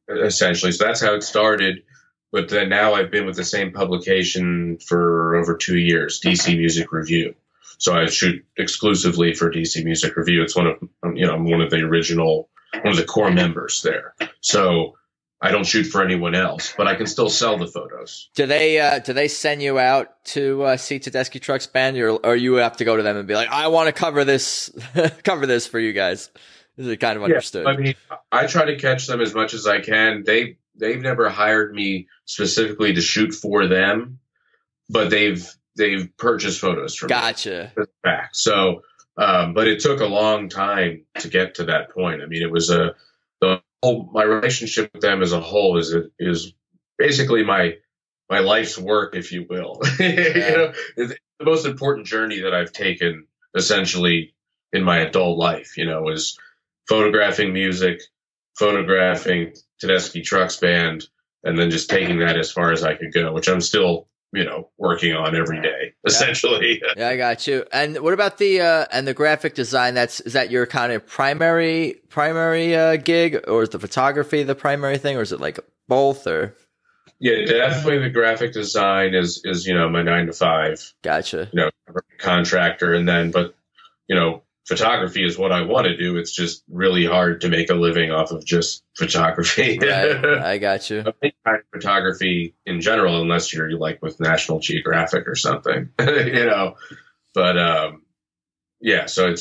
Speaker 2: Essentially. So that's how it started. But then now I've been with the same publication for over 2 years, DC Music Review. So I shoot exclusively for DC Music Review. It's I'm one of the core members there. So I don't shoot for anyone else, but I can still sell the photos.
Speaker 1: Do they send you out to see Tedeschi Trucks Band, or you have to go to them and be like, I want to cover this for you guys? Is it kind of understood?
Speaker 2: I mean, I try to catch them as much as I can. They've never hired me specifically to shoot for them, but they've purchased photos from me.
Speaker 1: Gotcha.
Speaker 2: Back. So, but it took a long time to get to that point. I mean, it was my relationship with them as a whole is basically my life's work, if you will.
Speaker 1: Yeah.
Speaker 2: It's the most important journey that I've taken essentially in my adult life, is photographing music, photographing Tedeschi Trucks Band, and then just taking that as far as I could go, which I'm still, working on every day, essentially.
Speaker 1: Yeah, I got you. And what about the graphic design? Is that your kind of primary gig, or is the photography the primary thing, or is it like both, or?
Speaker 2: Yeah, definitely the graphic design is my 9 to 5.
Speaker 1: Gotcha.
Speaker 2: Contractor, and then, but, photography is what I want to do. It's just really hard to make a living off of just photography.
Speaker 1: Right. I got you.
Speaker 2: Photography in general, unless you're like with National Geographic or something, But yeah, so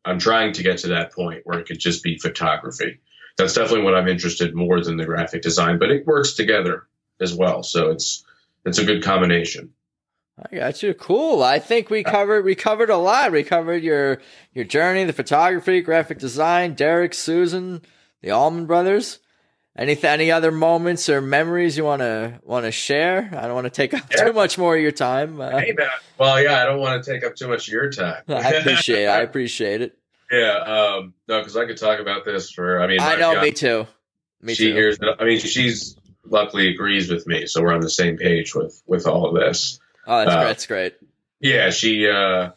Speaker 2: I'm trying to get to that point where it could just be photography. That's definitely what I'm interested more than the graphic design, but it works together as well. So it's a good combination.
Speaker 1: I got you. Cool. I think we covered a lot. We covered your journey, the photography, graphic design, Derek, Susan, the Allman Brothers. Any other moments or memories you want to share? I don't want to take up too much more of your time.
Speaker 2: Hey, man. Well, yeah, I don't want to take up too much of your time.
Speaker 1: I appreciate it.
Speaker 2: Yeah. No, because I could talk about this for.
Speaker 1: I know. Me too.
Speaker 2: She hears. She's luckily agrees with me, so we're on the same page with all of this.
Speaker 1: Oh, that's great.
Speaker 2: Yeah, she's a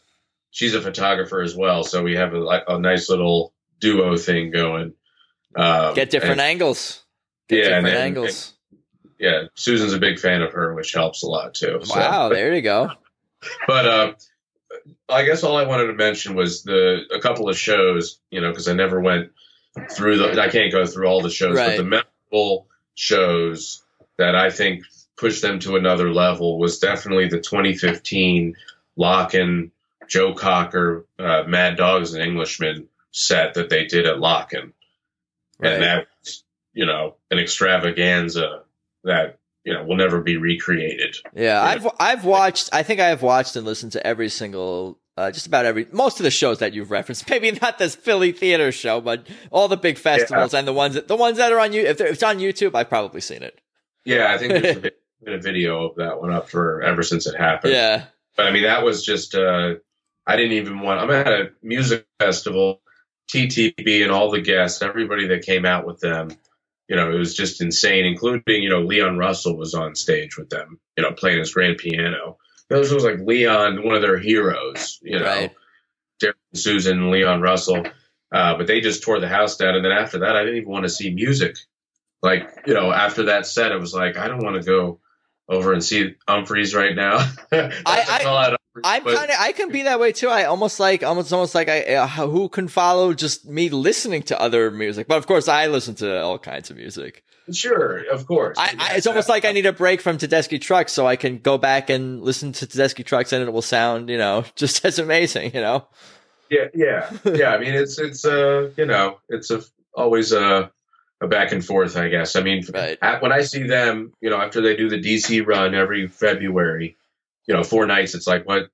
Speaker 2: photographer as well, so we have a nice little duo thing going.
Speaker 1: Get different angles. Angles.
Speaker 2: Yeah, Susan's a big fan of her, which helps a lot too.
Speaker 1: Wow, there you go.
Speaker 2: But I guess all I wanted to mention was a couple of shows, because I never went through I can't go through all the shows,
Speaker 1: right.
Speaker 2: But the memorable shows that I think pushed them to another level was definitely the 2015 Locken, Joe Cocker, Mad Dogs and Englishmen set that they did at Locken.
Speaker 1: Right.
Speaker 2: And that was, an extravaganza that, will never be recreated.
Speaker 1: Yeah, I've watched, I think I have watched and listened to every single, just about most of the shows that you've referenced. Maybe not this Philly theater show, but all the big festivals and the ones that are on you. If it's on YouTube, I've probably seen it.
Speaker 2: Yeah, I think there's been a video of that one up for ever since it happened.
Speaker 1: Yeah.
Speaker 2: But I mean, that was just, I didn't even want, I'm at a music festival, TTB and all the guests, everybody that came out with them, it was just insane, including, Leon Russell was on stage with them, playing his grand piano. This was like Leon, one of their heroes,
Speaker 1: Right.
Speaker 2: Derek and Susan and Leon Russell. But they just tore the house down. And then after that, I didn't even want to see music. Like, after that set, I was like, I don't want to go over and see Humphreys right now.
Speaker 1: I can be that way too. I almost like who can follow just me listening to other music. But of course, I listen to all kinds of music.
Speaker 2: Sure, of course.
Speaker 1: It's almost like I need a break from Tedeschi Trucks so I can go back and listen to Tedeschi Trucks and it will sound, just as amazing,
Speaker 2: Yeah. I mean, it's always a back and forth, I guess. I mean,
Speaker 1: right.
Speaker 2: When I see them, after they do the DC run every February, 4 nights, it's like, what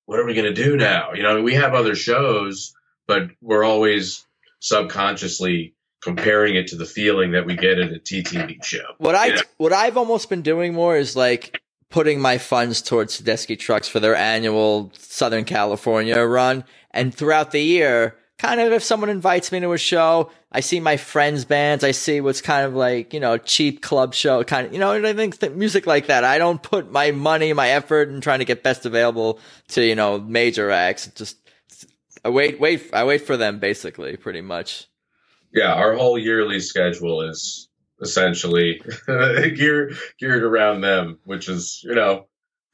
Speaker 2: are we going to do now? We have other shows, but we're always subconsciously comparing it to the feeling that we get at a TTB show. What
Speaker 1: I've almost been doing more is like putting my funds towards Tedeschi Trucks for their annual Southern California run. And throughout the year, kind of if someone invites me to a show, I see my friends' bands, I see what's kind of like, cheap club show, kind of, I think that music like that. I don't put my money, my effort in trying to get best available to, major acts. Just, I wait for them basically, pretty much.
Speaker 2: Yeah, our whole yearly schedule is essentially geared around them, which is,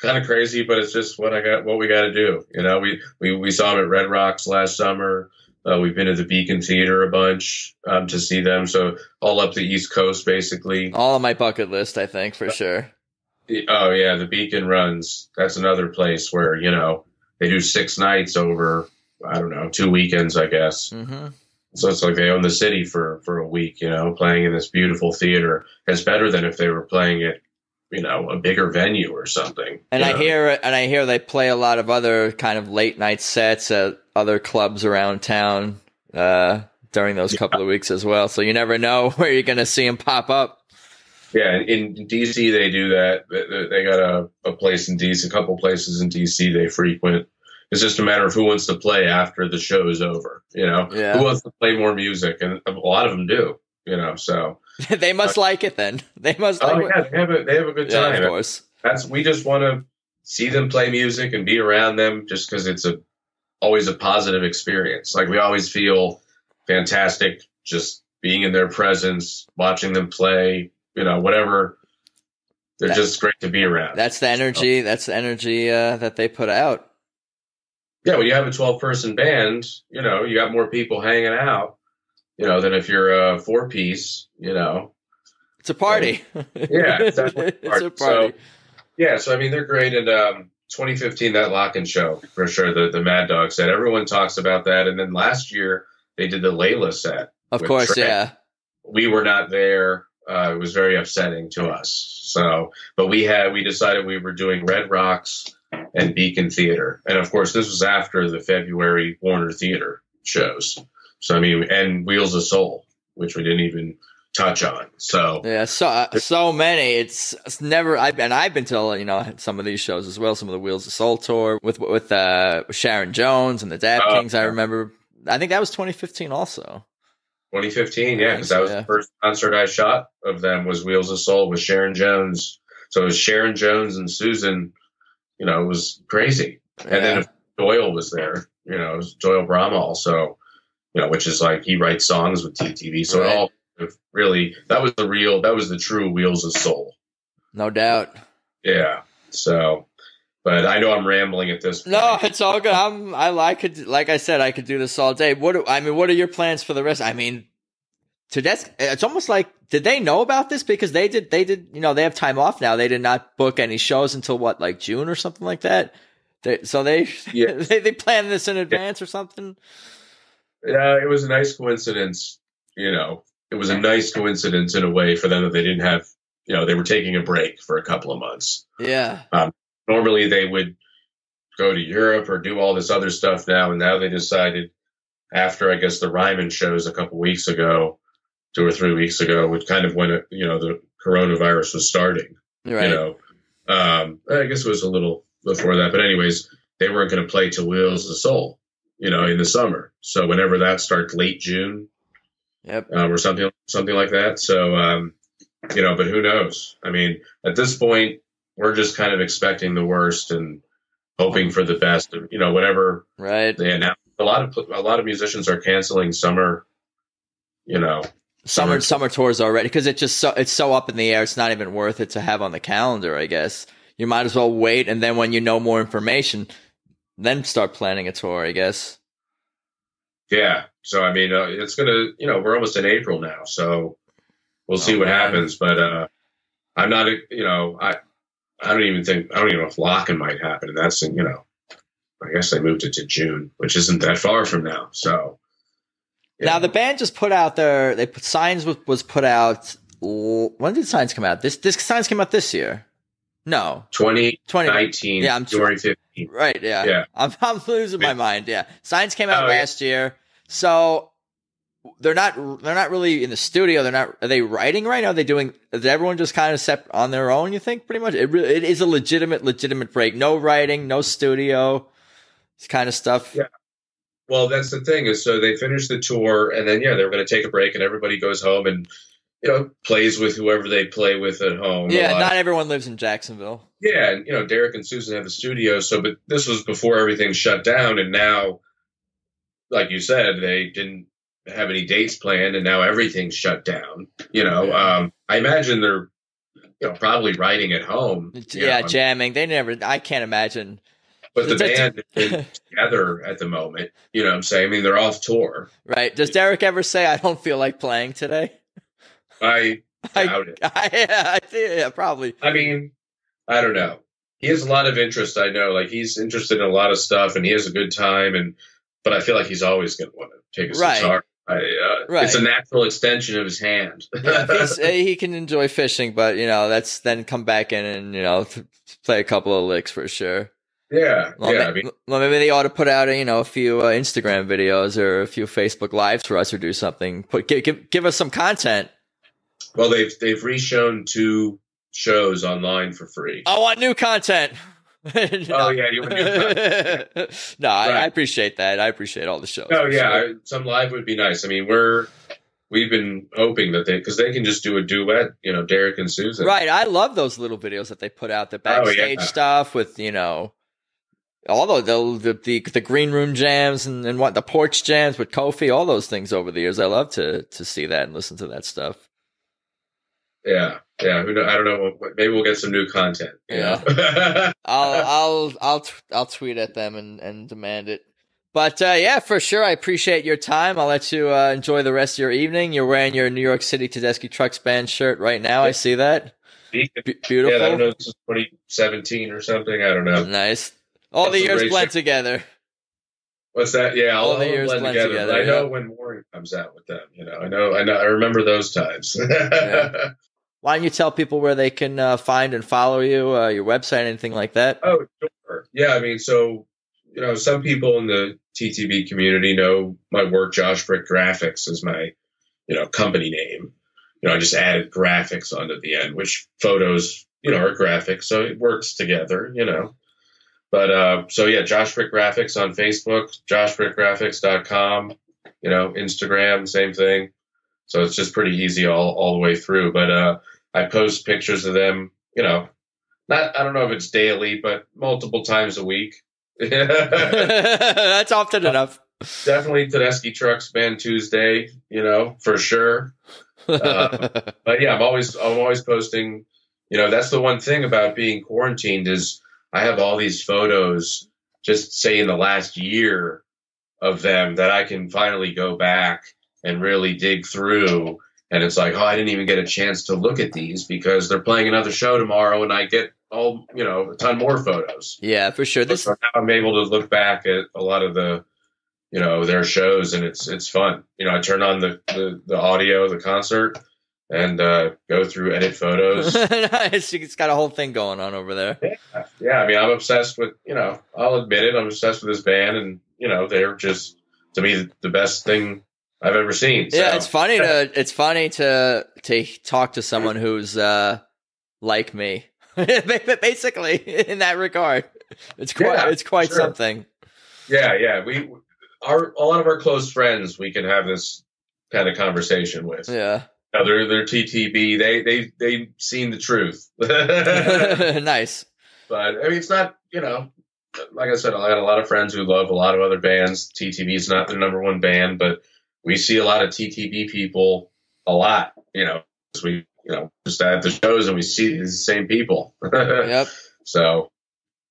Speaker 2: kind of crazy, but it's just what we got to do. We saw them at Red Rocks last summer. We've been to the Beacon Theater a bunch to see them. So all up the East Coast, basically.
Speaker 1: All on my bucket list, I think, for sure.
Speaker 2: Oh, yeah, the Beacon runs. That's another place where, they do 6 nights over, I don't know, 2 weekends, I guess.
Speaker 1: Mm-hmm.
Speaker 2: So it's like they own the city for a week, playing in this beautiful theater. It's better than if they were playing at, a bigger venue or something.
Speaker 1: And I hear they play a lot of other kind of late night sets at other clubs around town during those couple of weeks as well. So you never know where you're going to see them pop up.
Speaker 2: Yeah, in DC they do that. They got a place in DC, a couple places in DC they frequent. It's just a matter of who wants to play after the show is over.
Speaker 1: Yeah.
Speaker 2: Who wants to play more music, and a lot of them do. So
Speaker 1: they must like it then. They must. They
Speaker 2: have a good time.
Speaker 1: Yeah, of course.
Speaker 2: We just want to see them play music and be around them, just because it's always a positive experience. Like we always feel fantastic just being in their presence, watching them play. Whatever. They're just great to be around.
Speaker 1: That's the energy. That's the energy that they put out.
Speaker 2: Yeah, when you have a 12-person band, you got more people hanging out, than if you're a 4-piece,
Speaker 1: It's a party.
Speaker 2: Yeah, it's a
Speaker 1: party.
Speaker 2: So I mean, they're great. And 2015, that Lock-In show, for sure, the Mad Dog set, everyone talks about that. And then last year, they did the Layla set.
Speaker 1: Of course,
Speaker 2: Trey.
Speaker 1: yeah.
Speaker 2: We were not there. It was very upsetting to us. So, but we decided we were doing Red Rocks and Beacon Theater. And of course, this was after the February Warner Theater shows. So, I mean, and Wheels of Soul, which we didn't even touch on. So,
Speaker 1: yeah, so many. It's never, I've been to, some of these shows as well, some of the Wheels of Soul tour with Sharon Jones and the Dap Kings. I remember, I think that was 2015 also.
Speaker 2: 2015, yeah, because that was the first concert I shot of them was Wheels of Soul with Sharon Jones. So it was Sharon Jones and Susan. It was crazy. And then Doyle was there, it was Doyle Brahma also, which is like he writes songs with TTV. So it all really, that was the true Wheels of Soul.
Speaker 1: No doubt.
Speaker 2: Yeah. So, but I know I'm rambling at this point.
Speaker 1: No, it's all good. Like I said, I could do this all day. What are your plans for the rest? I mean, it's almost like, did they know about this? Because they did, they have time off now. They did not book any shows until like June or something like that. They planned this in advance or something.
Speaker 2: Yeah, it was a nice coincidence. It was a nice coincidence in a way for them that they didn't have, they were taking a break for a couple of months.
Speaker 1: Yeah.
Speaker 2: Normally they would go to Europe or do all this other stuff now. And now they decided after, I guess, the Ryman shows a couple weeks ago, 2 or 3 weeks ago, which kind of when, the coronavirus was starting,
Speaker 1: right.
Speaker 2: I guess it was a little before that. But anyways, they weren't going to play till Wheels of Soul, in the summer. So whenever that starts, late June,
Speaker 1: Yep.
Speaker 2: Or something like that. So, but who knows? I mean, at this point, we're just kind of expecting the worst and hoping for the best. Whatever.
Speaker 1: Right.
Speaker 2: They announce. A lot of musicians are canceling summer.
Speaker 1: Summer tours already, because it's so up in the air. It's not even worth it to have on the calendar, I guess. You might as well wait, and then when you know more information, then start planning a tour, I guess.
Speaker 2: Yeah. So, I mean, it's going to, we're almost in April now, so we'll see what happens. But I'm not, I don't even know if Locken might happen. And that's, I guess they moved it to June, which isn't that far from now. So. Yeah.
Speaker 1: Now, the band just put out Signs was put out. When did Signs come out? This Signs came out this year. No.
Speaker 2: 2019.
Speaker 1: Yeah,
Speaker 2: January 15th.
Speaker 1: Right, yeah.
Speaker 2: Yeah.
Speaker 1: I'm losing my mind, yeah. Signs came out last year. So they're not really in the studio. Are they writing right now? Is everyone just kind of set on their own, you think, pretty much? It is a legitimate break. No writing, no studio, this kind of stuff.
Speaker 2: Yeah. Well, that's the thing is, so they finish the tour and then, they're going to take a break and everybody goes home and, plays with whoever they play with at home.
Speaker 1: Yeah, not everyone lives in Jacksonville.
Speaker 2: Yeah, and, Derek and Susan have a studio. So, but this was before everything shut down. And now, like you said, they didn't have any dates planned and now everything's shut down. I imagine they're, probably writing at home.
Speaker 1: Yeah, jamming. I can't imagine.
Speaker 2: But the band is together at the moment. You know what I'm saying? I mean, they're off tour.
Speaker 1: Right. Does Derek ever say, I don't feel like playing today?
Speaker 2: I doubt it.
Speaker 1: Yeah, probably.
Speaker 2: I mean, I don't know. He has a lot of interest, I know. Like, he's interested in a lot of stuff, and he has a good time. But I feel like he's always going to want to take his guitar. Right. It's a natural extension of his hand.
Speaker 1: Yeah, he can enjoy fishing, but, that's then come back in and, play a couple of licks for sure.
Speaker 2: Yeah,
Speaker 1: maybe they ought to put out a few Instagram videos or a few Facebook Lives for us, or do something. Give us some content.
Speaker 2: Well, they've reshown 2 shows online for free.
Speaker 1: I want new content.
Speaker 2: No. Oh yeah, you want new content?
Speaker 1: No, right. I appreciate that. I appreciate all the shows.
Speaker 2: Oh yeah, sure. Some live would be nice. I mean, we've been hoping that because they can just do a duet, Derek and Susan.
Speaker 1: Right. I love those little videos that they put out, the backstage stuff with all the green room jams and what the porch jams with Kofi, all those things over the years. I love to see that and listen to that stuff.
Speaker 2: Yeah. I don't know. Maybe we'll get some new content.
Speaker 1: Yeah. I'll tweet at them and demand it. But for sure. I appreciate your time. I'll let you enjoy the rest of your evening. You're wearing your New York City Tedeschi Trucks Band shirt right now. I see that. Beautiful.
Speaker 2: Yeah, I don't know. This is 2017 or something. I don't know.
Speaker 1: Nice. All the years blend together.
Speaker 2: What's that? Yeah, all the years blend together. I know when Warren comes out with them. I know. I remember those times.
Speaker 1: Yeah. Why don't you tell people where they can find and follow you, your website, anything like that?
Speaker 2: Oh, sure. Yeah, I mean, so, some people in the TTB community know my work. Josh Brick Graphics is my, company name. I just added graphics onto the end, which photos, are graphics. So it works together, But, Josh Brick Graphics on Facebook, joshbrickgraphics.com, Instagram, same thing. So it's just pretty easy all the way through. But I post pictures of them, I don't know if it's daily, but multiple times a week.
Speaker 1: That's often enough.
Speaker 2: Definitely Tedeschi Trucks Band Tuesday, for sure. But yeah, I'm always posting. That's the one thing about being quarantined is I have all these photos, just say in the last year of them, that I can finally go back and really dig through. And it's like, I didn't even get a chance to look at these because they're playing another show tomorrow and I get a ton more photos.
Speaker 1: Yeah, for sure.
Speaker 2: So now I'm able to look back at a lot of the, their shows, and it's fun. I turn on the audio, the concert, and go through edit photos.
Speaker 1: Nice. It's got a whole thing going on over there.
Speaker 2: Yeah. I mean, I'm obsessed with, I'll admit it, I'm obsessed with this band, and, they're just, to me, the best thing I've ever seen. So.
Speaker 1: Yeah, it's funny to talk to someone who's like me, basically, in that regard. It's quite
Speaker 2: sure.
Speaker 1: something.
Speaker 2: Yeah. A lot of our close friends we can have this kind of conversation with.
Speaker 1: Yeah.
Speaker 2: They're TTB. They've seen the truth.
Speaker 1: Nice.
Speaker 2: But I mean, it's not, like I said, I got a lot of friends who love a lot of other bands. TTB is not their number one band, but we see a lot of TTB people a lot. 'Cause we, just at the shows and we see the same people.
Speaker 1: Yep.
Speaker 2: So,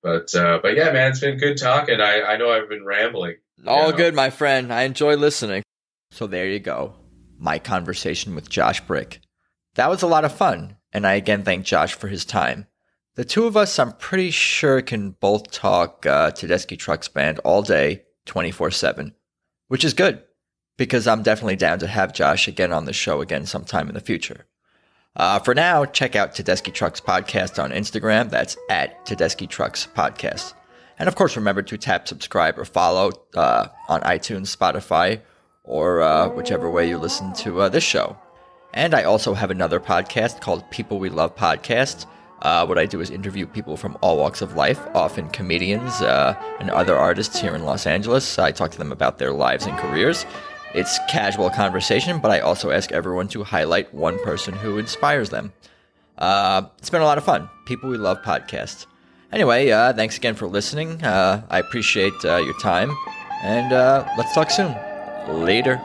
Speaker 2: but yeah, man, it's been good talking. I know I've been rambling.
Speaker 1: All good, my friend. I enjoy listening. So there you go. My conversation with Josh Brick. That was a lot of fun, and I again thank Josh for his time. The two of us, I'm pretty sure, can both talk Tedeschi Trucks Band all day, 24/7, which is good, because I'm definitely down to have Josh again on the show again sometime in the future. For now, check out Tedeschi Trucks Podcast on Instagram. That's at Tedeschi Trucks Podcast. And of course, remember to tap subscribe or follow on iTunes, Spotify, or whichever way you listen to this show. And I also have another podcast called People We Love Podcast. What I do is interview people from all walks of life, often comedians and other artists here in Los Angeles. I talk to them about their lives and careers. It's casual conversation, but I also ask everyone to highlight one person who inspires them. It's been a lot of fun. People We Love Podcast. Anyway, thanks again for listening. I appreciate your time, and let's talk soon. Later.